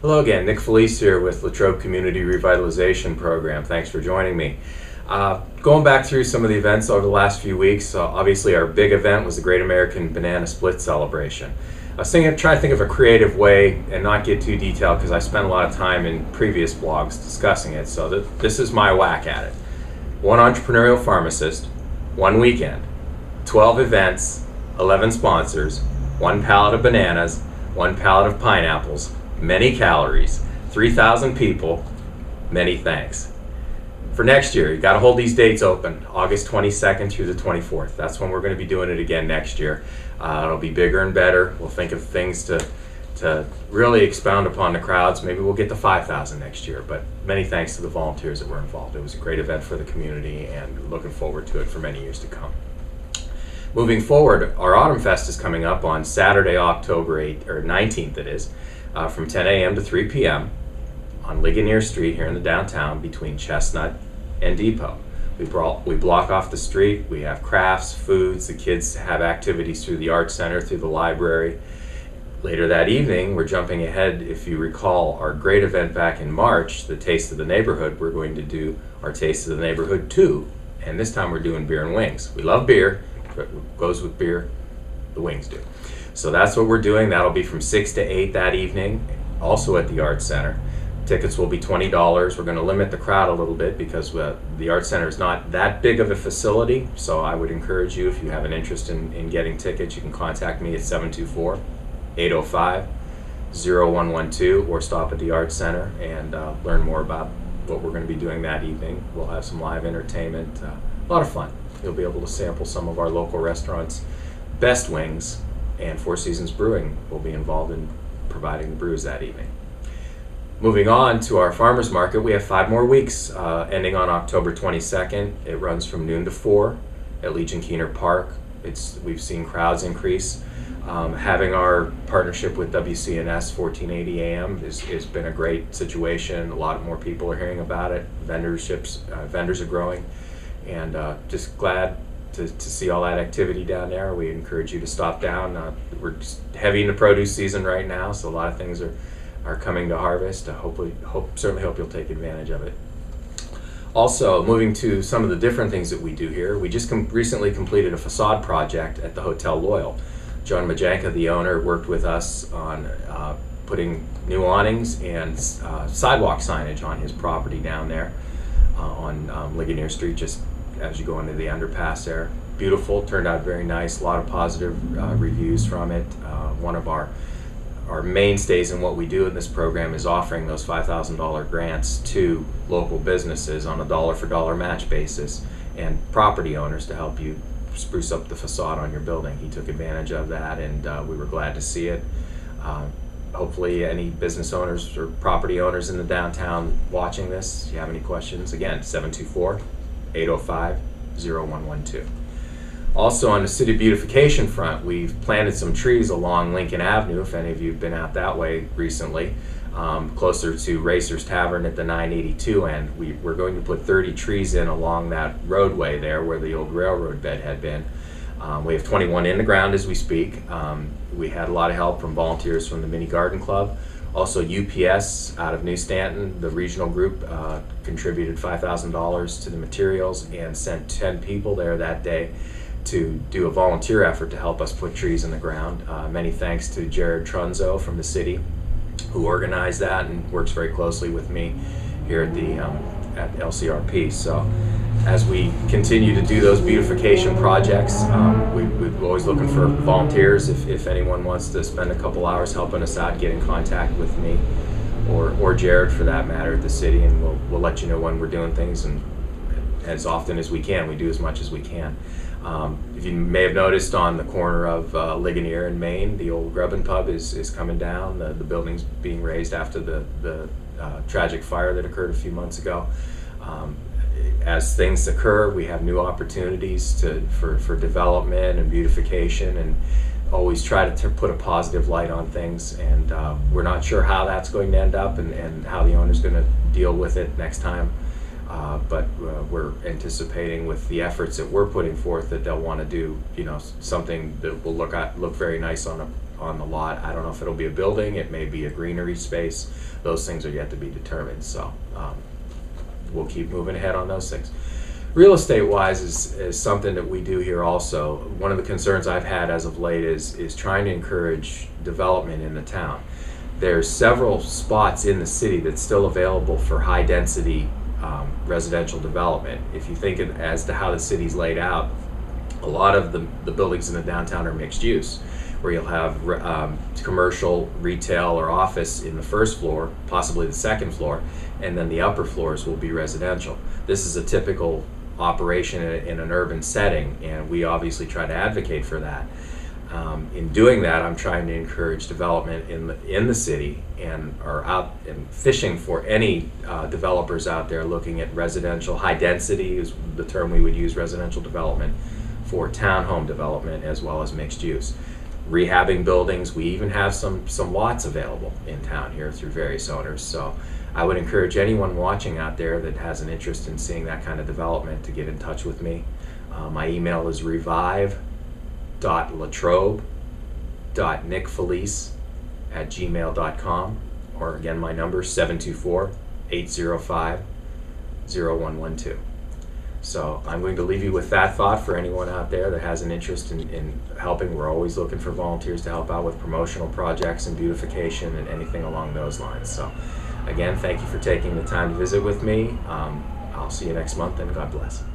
Hello again, Nick Felice here with Latrobe Community Revitalization Program. Thanks for joining me. Going back through some of the events over the last few weeks, obviously our big event was the Great American Banana Split Celebration. I was trying to think of a creative way and not get too detailed because I spent a lot of time in previous blogs discussing it, so this is my whack at it. One entrepreneurial pharmacist, one weekend, 12 events, 11 sponsors, one pallet of bananas, one pallet of pineapples, many calories, 3,000 people, many thanks. For next year, you got to hold these dates open, August 22nd through the 24th. That's when we're going to be doing it again next year. It'll be bigger and better. We'll think of things to really expound upon the crowds. Maybe we'll get to 5,000 next year, but many thanks to the volunteers that were involved. It was a great event for the community and looking forward to it for many years to come. Moving forward, our Autumn Fest is coming up on Saturday, October 8th, or 19th it is, from 10 a.m. to 3 p.m. on Ligonier Street here in the downtown between Chestnut and Depot. We block off the street, we have crafts, foods, the kids have activities through the Art Center, through the library. Later that evening, we're jumping ahead, if you recall our great event back in March, the Taste of the Neighborhood, we're going to do our Taste of the Neighborhood 2, and this time we're doing beer and wings. We love beer, but what goes with beer, the wings do. So that's what we're doing. That'll be from 6 to 8 that evening, also at the Art Center. Tickets will be $20. We're going to limit the crowd a little bit because the Art Center is not that big of a facility, so I would encourage you, if you have an interest in getting tickets, you can contact me at 724-805-0112 or stop at the Art Center and learn more about what we're going to be doing that evening. We'll have some live entertainment, a lot of fun. You'll be able to sample some of our local restaurants' best wings, and Four Seasons Brewing will be involved in providing the brews that evening. Moving on to our farmers market, we have 5 more weeks ending on October 22nd. It runs from noon to 4 at Legion Keener Park. We've seen crowds increase. Having our partnership with WCNS 1480 AM has been a great situation. A lot more people are hearing about it. Vendors are growing, and just glad to see all that activity down there. We encourage you to stop down. We're just heavy in the produce season right now, so a lot of things are coming to harvest. Certainly hope you'll take advantage of it. Also, moving to some of the different things that we do here, we just recently completed a facade project at the Hotel Loyal. John Majanka, the owner, worked with us on putting new awnings and sidewalk signage on his property down there on Ligonier Street, just as you go into the underpass there. Beautiful, turned out very nice, a lot of positive reviews from it. One of our mainstays in what we do in this program is offering those $5,000 grants to local businesses on a dollar-for-dollar match basis and property owners to help you spruce up the facade on your building. He took advantage of that, and we were glad to see it. Hopefully any business owners or property owners in the downtown watching this, if you have any questions, again, 724-805-0112. Also, on the city beautification front, we've planted some trees along Lincoln Avenue, if any of you have been out that way recently, closer to Racer's Tavern at the 982 end. We're going to put 30 trees in along that roadway there where the old railroad bed had been. We have 21 in the ground as we speak. We had a lot of help from volunteers from the Mini Garden Club. Also, UPS out of New Stanton, the regional group, contributed $5,000 to the materials and sent 10 people there that day to do a volunteer effort to help us put trees in the ground. Many thanks to Jared Trunzo from the city, who organized that and works very closely with me here at the LCRP. So as we continue to do those beautification projects, we're always looking for volunteers. If anyone wants to spend a couple hours helping us out, get in contact with me or Jared for that matter at the city, and we'll let you know when we're doing things, and as often as we can. We do as much as we can. If you may have noticed on the corner of Ligonier and Main, the old Grub and Pub is coming down. The building's being raised after the tragic fire that occurred a few months ago. As things occur, we have new opportunities for development and beautification, and always try to put a positive light on things. And we're not sure how that's going to end up and how the owner's going to deal with it next time. But we're anticipating with the efforts that we're putting forth that they'll want to do, something that will look very nice on on the lot. I don't know if it'll be a building, it may be a greenery space. Those things are yet to be determined, so we'll keep moving ahead on those things. Real estate wise is something that we do here also. One of the concerns I've had as of late is trying to encourage development in the town. There's several spots in the city that's still available for high density residential development. If you think as to how the city's laid out, a lot of the buildings in the downtown are mixed use, where you'll have commercial, retail, or office in the first floor, possibly the second floor, and then the upper floors will be residential. This is a typical operation in an urban setting, and we obviously try to advocate for that. In doing that, I'm trying to encourage development in the city, and are out and fishing for any developers out there looking at residential. High density is the term we would use, residential development, for townhome development as well as mixed use. Rehabbing buildings, we even have some lots available in town here through various owners. So I would encourage anyone watching out there that has an interest in seeing that kind of development to get in touch with me. My email is revive.latrobe.nickfelice@gmail.com, or again, my number is 724-805-0112. So I'm going to leave you with that thought for anyone out there that has an interest in helping. We're always looking for volunteers to help out with promotional projects and beautification and anything along those lines. So again, thank you for taking the time to visit with me. I'll see you next month, and God bless.